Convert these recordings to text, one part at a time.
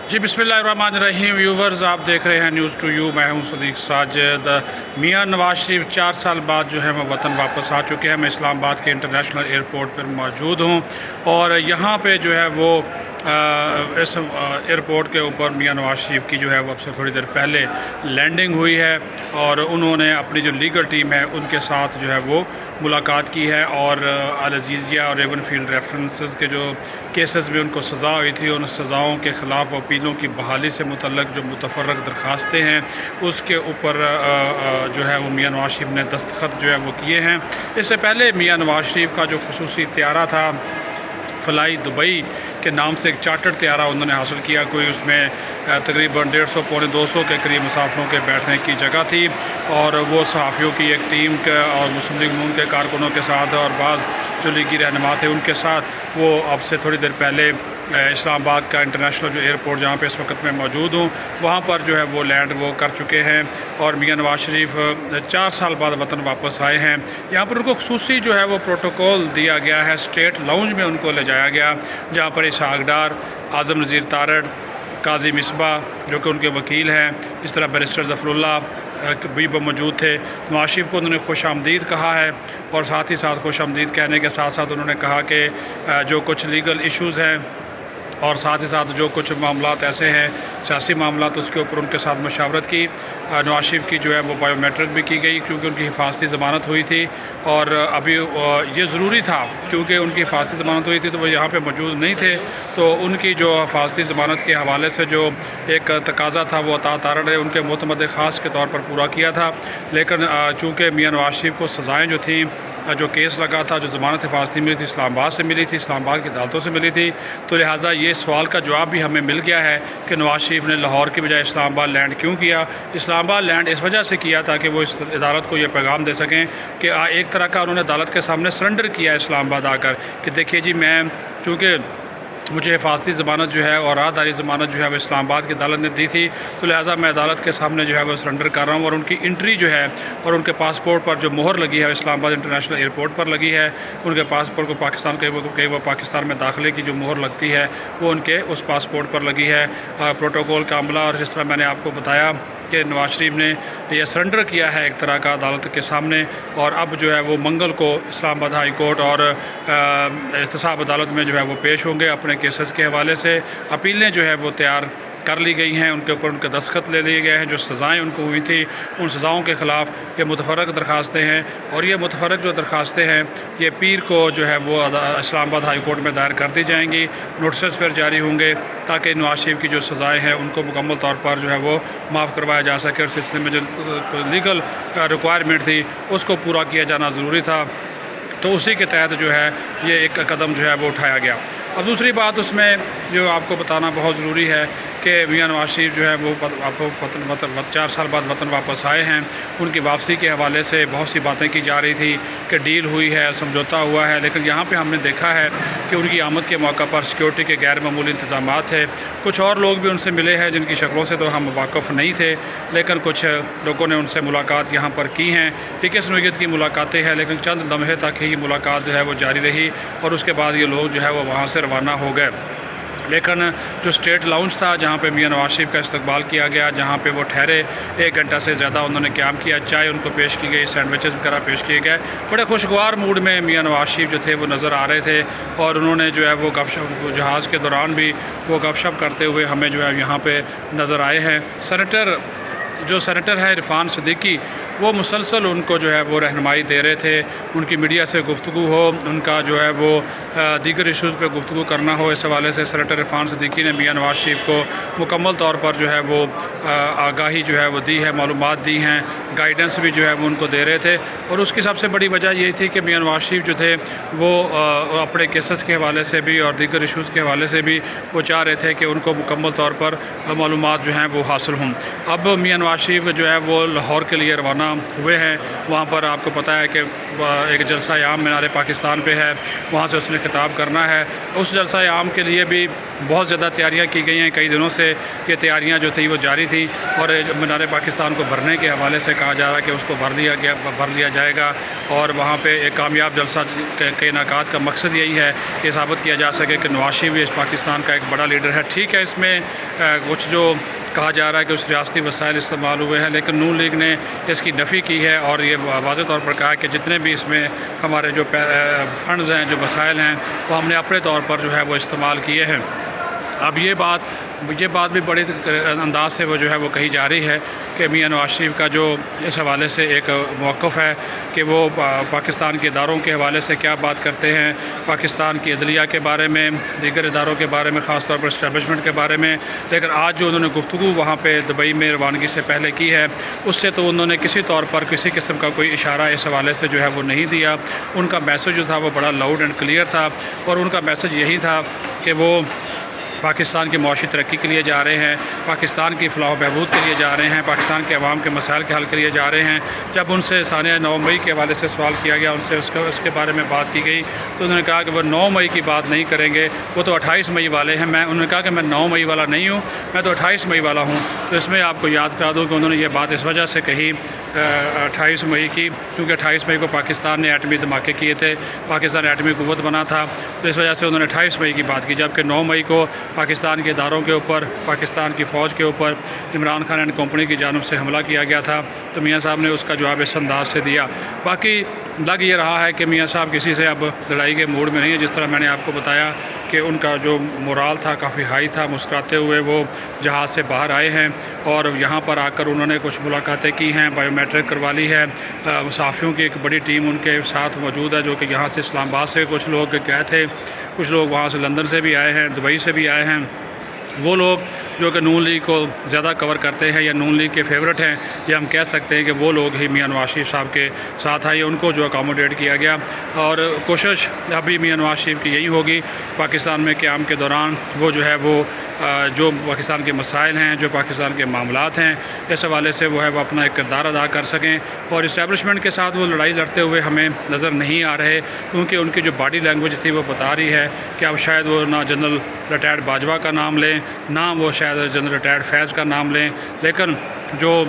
جی بسم اللہ الرحمن الرحیم ویورز، آپ دیکھ رہے ہیں نیوز ٹو یو۔ میں ہوں صدیق ساجد۔ میاں نواز شریف 4 سال بعد جو ہے وہ وطن واپس آ چکے ہیں۔ میں اسلام آباد کے انٹرنیشنل ایئرپورٹ پر موجود ہوں اور یہاں پہ جو ہے وہ اس ایئرپورٹ کے اوپر میاں نواز شریف کی جو ہے وہ اب سے تھوڑی دیر پہلے لینڈنگ ہوئی ہے اور انہوں نے اپنی جو لیگل ٹیم ہے ان کے ساتھ جو ہے وہ ملاقات کی ہے اور العزیزیہ اور ریون فیلڈ ریفرنسز کے جو کیسز میں ان کو سزا ہوئی تھی، ان سزاؤں کے خلاف اپیلوں کی بحالی سے متعلق جو متفرق درخواستیں ہیں اس کے اوپر جو ہے وہ میاں نواز شریف نے دستخط جو ہے وہ کیے ہیں۔ اس سے پہلے میاں نواز شریف کا جو خصوصی طیارہ تھا فلائی دبئی کے نام سے، ایک چارٹرڈ طیارہ انہوں نے حاصل کیا، کوئی اس میں تقریباً 150 پونے 200 کے قریب مسافروں کے بیٹھنے کی جگہ تھی اور وہ صحافیوں کی ایک ٹیم اور مسلم لیگ نون کے کارکنوں کے ساتھ اور بعض جو لیگی رہنما تھے ان کے ساتھ وہ اب سے تھوڑی دیر پہلے اسلام آباد کا انٹرنیشنل جو ایئرپورٹ جہاں پہ اس وقت میں موجود ہوں وہاں پر جو ہے وہ لینڈ وہ کر چکے ہیں اور میاں نواز شریف 4 سال بعد وطن واپس آئے ہیں۔ یہاں پر ان کو خصوصی جو ہے وہ پروٹوکول دیا گیا ہے، اسٹیٹ لاؤنج میں ان کو لے جایا گیا جہاں پر اسحاق ڈار، اعظم نذیر تارڑ، قاضی مصباح جو کہ ان کے وکیل ہیں، اس طرح بیرسٹر ظفر اللہ بھی موجود تھے۔ نواز شریف کو انہوں نے خوش آمدید کہا ہے اور ساتھ ہی ساتھ خوش آمدید کہنے کے ساتھ ساتھ انہوں نے کہا کہ جو کچھ لیگل ایشوز ہیں اور ساتھ ہی ساتھ جو کچھ معاملات ایسے ہیں سیاسی معاملات اس کے اوپر ان کے ساتھ مشاورت کی۔ نواز شریف کی جو ہے وہ بائیو میٹرک بھی کی گئی کیونکہ ان کی حفاظتی ضمانت ہوئی تھی اور ابھی یہ ضروری تھا کیونکہ ان کی حفاظتی ضمانت ہوئی تھی تو وہ یہاں پہ موجود نہیں تھے، تو ان کی جو حفاظتی ضمانت کے حوالے سے جو ایک تقاضا تھا وہ عطا تارڑ نے ان کے معتمد خاص کے طور پر پورا کیا تھا، لیکن چونکہ میاں نواز شریف کو سزائیں جو تھیں، جو کیس لگا تھا، جو ضمانت حفاظتی ملی تھی اسلام آباد سے ملی تھی، اسلام آباد کی عدالتوں سے ملی تھی، تو لہٰذا یہ سوال کا جواب بھی ہمیں مل گیا ہے کہ نواز شریف نے لاہور کی بجائے اسلام آباد لینڈ کیوں کیا۔ اسلام آباد لینڈ اس وجہ سے کیا تاکہ وہ اس عدالت کو یہ پیغام دے سکیں کہ ایک طرح کا انہوں نے عدالت کے سامنے سرنڈر کیا ہے اسلام آباد آ کر کہ دیکھیے جی میں چونکہ مجھے حفاظتی ضمانت جو ہے اور راہداری ضمانت جو ہے وہ اسلام آباد کی عدالت نے دی تھی، تو لہٰذا میں عدالت کے سامنے جو ہے وہ سرنڈر کر رہا ہوں اور ان کی انٹری جو ہے اور ان کے پاسپورٹ پر جو مہر لگی ہے اسلام آباد انٹرنیشنل ایئرپورٹ پر لگی ہے، ان کے پاسپورٹ کو پاکستان کے وہ پاکستان میں داخلے کی جو مہر لگتی ہے وہ ان کے اس پاسپورٹ پر لگی ہے۔ پروٹوکول کا عملہ اور جس طرح میں نے آپ کو بتایا کہ نواز شریف نے یہ سرنڈر کیا ہے ایک طرح کا عدالت کے سامنے اور اب جو ہے وہ منگل کو اسلام آباد ہائی کورٹ اور احتساب عدالت میں جو ہے وہ پیش ہوں گے اپنے کیسز کے حوالے سے۔ اپیلیں جو ہے وہ تیار کر لی گئی ہیں، ان کے اوپر ان کے دستخط لے لیے گئے ہیں، جو سزائیں ان کو ہوئی تھیں ان سزاؤں کے خلاف یہ متفرق درخواستیں ہیں اور یہ متفرق جو درخواستیں ہیں یہ پیر کو جو ہے وہ اسلام آباد ہائی کورٹ میں دائر کر دی جائیں گی، نوٹسز پھر جاری ہوں گے تاکہ نواز شریف کی جو سزائیں ہیں ان کو مکمل طور پر جو ہے وہ معاف کروایا جا سکے اور سلسلے میں جو لیگل ریکوائرمنٹ تھی اس کو پورا کیا جانا ضروری تھا، تو اسی کے تحت جو ہے یہ ایک قدم جو ہے وہ اٹھایا گیا۔ اب دوسری بات اس میں جو آپ کو بتانا بہت ضروری ہے کہ میاں نواز شریف جو ہے وہ 4 سال بعد وطن واپس آئے ہیں۔ ان کی واپسی کے حوالے سے بہت سی باتیں کی جا رہی تھی کہ ڈیل ہوئی ہے، سمجھوتا ہوا ہے، لیکن یہاں پہ ہم نے دیکھا ہے کہ ان کی آمد کے موقع پر سیکیورٹی کے غیر معمولی انتظامات تھے۔ کچھ اور لوگ بھی ان سے ملے ہیں جن کی شکلوں سے تو ہم واقف نہیں تھے، لیکن کچھ لوگوں نے ان سے ملاقات یہاں پر کی ہیں۔ 21 نوعیت کی ملاقاتیں ہیں لیکن چند لمحے تک ہی یہ ملاقات جو ہے وہ جاری رہی اور اس کے بعد یہ لوگ جو ہے وہ وہاں سے روانہ ہو گئے، لیکن جو اسٹیٹ لاؤنج تھا جہاں پہ میاں نواز شریف کا استقبال کیا گیا، جہاں پہ وہ ٹھہرے 1 گھنٹہ سے زیادہ انہوں نے قیام کیا، چائے ان کو پیش کی گئی، سینڈوچز وغیرہ پیش کیے گئے، بڑے خوشگوار موڈ میں میاں نواز شریف جو تھے وہ نظر آ رہے تھے اور انہوں نے جو ہے وہ گپ شپ جہاز کے دوران بھی وہ گپ شپ کرتے ہوئے ہمیں جو ہے یہاں پہ نظر آئے ہیں۔ سینیٹر ہے عرفان صدیقی، وہ مسلسل ان کو جو ہے وہ رہنمائی دے رہے تھے، ان کی میڈیا سے گفتگو ہو، ان کا جو ہے وہ دیگر ایشوز پہ گفتگو کرنا ہو، اس حوالے سے سینیٹر عرفان صدیقی نے میاں نواز شریف کو مکمل طور پر جو ہے وہ آگاہی جو ہے وہ دی ہے، معلومات دی ہیں، گائیڈنس بھی جو ہے وہ ان کو دے رہے تھے اور اس کی سب سے بڑی وجہ یہ تھی کہ میاں نواز شریف جو تھے وہ اپنے کیسز کے حوالے سے بھی اور دیگر ایشوز کے حوالے سے بھی وہ چاہ رہے تھے کہ ان کو مکمل طور پر معلومات جو ہیں وہ حاصل ہوں۔ اب میاں نواز نواز شریف جو ہے وہ لاہور کے لیے روانہ ہوئے ہیں. وہاں پر آپ کو پتہ ہے کہ ایک جلسہ عام مینار پاکستان پہ ہے, وہاں سے اس نے خطاب کرنا ہے. اس جلسہ عام کے لیے بھی بہت زیادہ تیاریاں کی گئی ہیں. کئی دنوں سے یہ تیاریاں جو تھیں وہ جاری تھیں, اور مینار پاکستان کو بھرنے کے حوالے سے کہا جا رہا ہے کہ اس کو بھر لیا جائے گا, اور وہاں پہ ایک کامیاب جلسہ کے انعقاد کا مقصد یہی ہے کہ ثابت کیا جا سکے کہ نواز شریف اس پاکستان کا ایک بڑا لیڈر ہے. ٹھیک ہے, اس میں کچھ جو کہا جا رہا ہے کہ اس ریاستی وسائل استعمال ہوئے ہیں, لیکن نون لیگ نے اس کی نفی کی ہے, اور یہ واضح طور پر کہا ہے کہ جتنے بھی اس میں ہمارے جو فنڈز ہیں, جو وسائل ہیں, وہ ہم نے اپنے طور پر جو ہے وہ استعمال کیے ہیں. اب یہ بات بھی بڑے انداز سے وہ جو ہے وہ کہی جا رہی ہے کہ میاں نواز شریف کا جو اس حوالے سے ایک موقف ہے کہ وہ پاکستان کے اداروں کے حوالے سے کیا بات کرتے ہیں, پاکستان کی عدلیہ کے بارے میں, دیگر اداروں کے بارے میں, خاص طور پر اسٹیبلشمنٹ کے بارے میں. لیکن آج جو انہوں نے گفتگو وہاں پہ دبئی میں روانگی سے پہلے کی ہے, اس سے تو انہوں نے کسی طور پر کسی قسم کا کوئی اشارہ اس حوالے سے جو ہے وہ نہیں دیا. ان کا میسج جو تھا وہ بڑا لاؤڈ اینڈ کلیئر تھا, اور ان کا میسج یہی تھا کہ وہ پاکستان کی معاشی ترقی کے لیے جا رہے ہیں, پاکستان کی فلاح و بہبود کے لیے جا رہے ہیں, پاکستان کے عوام کے مسائل کے حل کے لیے جا رہے ہیں. جب ان سے سانحہ 9 مئی کے حوالے سے سوال کیا گیا, ان سے اس کے بارے میں بات کی گئی, تو انہوں نے کہا کہ وہ 9 مئی کی بات نہیں کریں گے, وہ تو 28 مئی والے ہیں. انہوں نے کہا کہ میں 9 مئی والا نہیں ہوں, میں تو 28 مئی والا ہوں. تو اس میں آپ کو یاد کرا دوں کہ انہوں نے یہ بات اس وجہ سے کہی 28 مئی کی, کیونکہ 28 مئی کو پاکستان نے ایٹمی دھماکے کیے تھے, پاکستان ایٹمی قوت بنا تھا, تو اس وجہ سے انہوں نے 28 مئی کی بات کی. جبکہ 9 مئی کو پاکستان کے اداروں کے اوپر, پاکستان کی فوج کے اوپر عمران خان اینڈ کمپنی کی جانب سے حملہ کیا گیا تھا, تو میاں صاحب نے اس کا جواب اس انداز سے دیا. باقی لگ یہ رہا ہے کہ میاں صاحب کسی سے اب لڑائی کے موڈ میں نہیں ہے. جس طرح میں نے آپ کو بتایا کہ ان کا جو مورال تھا کافی ہائی تھا, مسکراتے ہوئے وہ جہاز سے باہر آئے ہیں, اور یہاں پر آ کر انہوں نے کچھ ملاقاتیں کی ہیں, بائیو میٹرک کروا لی ہے. صحافیوں کی ایک بڑی ٹیم ان کے ساتھ موجود ہے, جو کہ یہاں سے اسلام آباد سے کچھ لوگ گئے تھے, کچھ لوگ وہاں سے لندن سے بھی آئے ہیں, دبئی سے بھی آئے ہیں. وہ لوگ جو کہ نون لیگ کو زیادہ کور کرتے ہیں یا نون لیگ کے فیورٹ ہیں, یا ہم کہہ سکتے ہیں کہ وہ لوگ ہی میاں نواز شریف صاحب کے ساتھ آئے, ان کو جو اکاموڈیٹ کیا گیا. اور کوشش ابھی میاں نواز شریف کی یہی ہوگی پاکستان میں قیام کے دوران وہ جو ہے وہ جو پاکستان کے مسائل ہیں, جو پاکستان کے معاملات ہیں, اس حوالے سے وہ ہے وہ اپنا ایک کردار ادا کر سکیں. اور اسٹیبلشمنٹ کے ساتھ وہ لڑائی لڑتے ہوئے ہمیں نظر نہیں آ رہے, کیونکہ ان کی جو باڈی لینگویج تھی وہ بتا رہی ہے کہ اب شاید وہ نہ جنرل ریٹائرڈ باجوہ کا نام لیں, نہ وہ شاید جنرل ریٹائرڈ فیض کا نام لیں, لیکن جو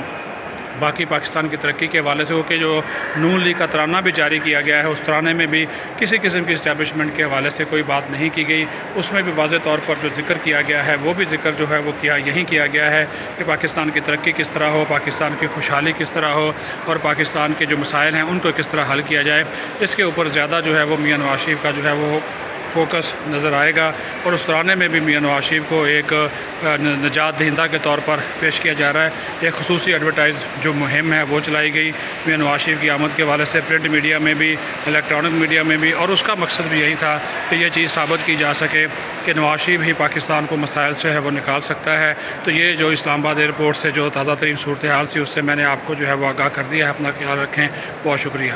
باقی پاکستان کی ترقی کے حوالے سے ہو کہ جو نون لیگ کا ترانہ بھی جاری کیا گیا ہے, اس ترانے میں بھی کسی قسم کی اسٹیبلشمنٹ کے حوالے سے کوئی بات نہیں کی گئی. اس میں بھی واضح طور پر جو ذکر کیا گیا ہے وہ بھی ذکر جو ہے وہ یہیں کیا گیا ہے کہ پاکستان کی ترقی کس طرح ہو, پاکستان کی خوشحالی کس طرح ہو, اور پاکستان کے جو مسائل ہیں ان کو کس طرح حل کیا جائے. اس کے اوپر زیادہ جو ہے وہ میاں نواز شریف کا جو ہے وہ فوکس نظر آئے گا, اور اس ترانے میں بھی میاں نواز شریف کو ایک نجات دہندہ کے طور پر پیش کیا جا رہا ہے. ایک خصوصی ایڈورٹائز جو مہم ہے وہ چلائی گئی میاں نواز شریف کی آمد کے حوالے سے, پرنٹ میڈیا میں بھی, الیکٹرانک میڈیا میں بھی, اور اس کا مقصد بھی یہی تھا کہ یہ چیز ثابت کی جا سکے کہ نواز شریف ہی پاکستان کو مسائل سے ہے وہ نکال سکتا ہے. تو یہ جو اسلام آباد ایئرپورٹ سے جو تازہ ترین صورتحال سی, اس سے میں نے آپ کو جو ہے وہ آگاہ کر دیا ہے. اپنا خیال رکھیں, بہت شکریہ.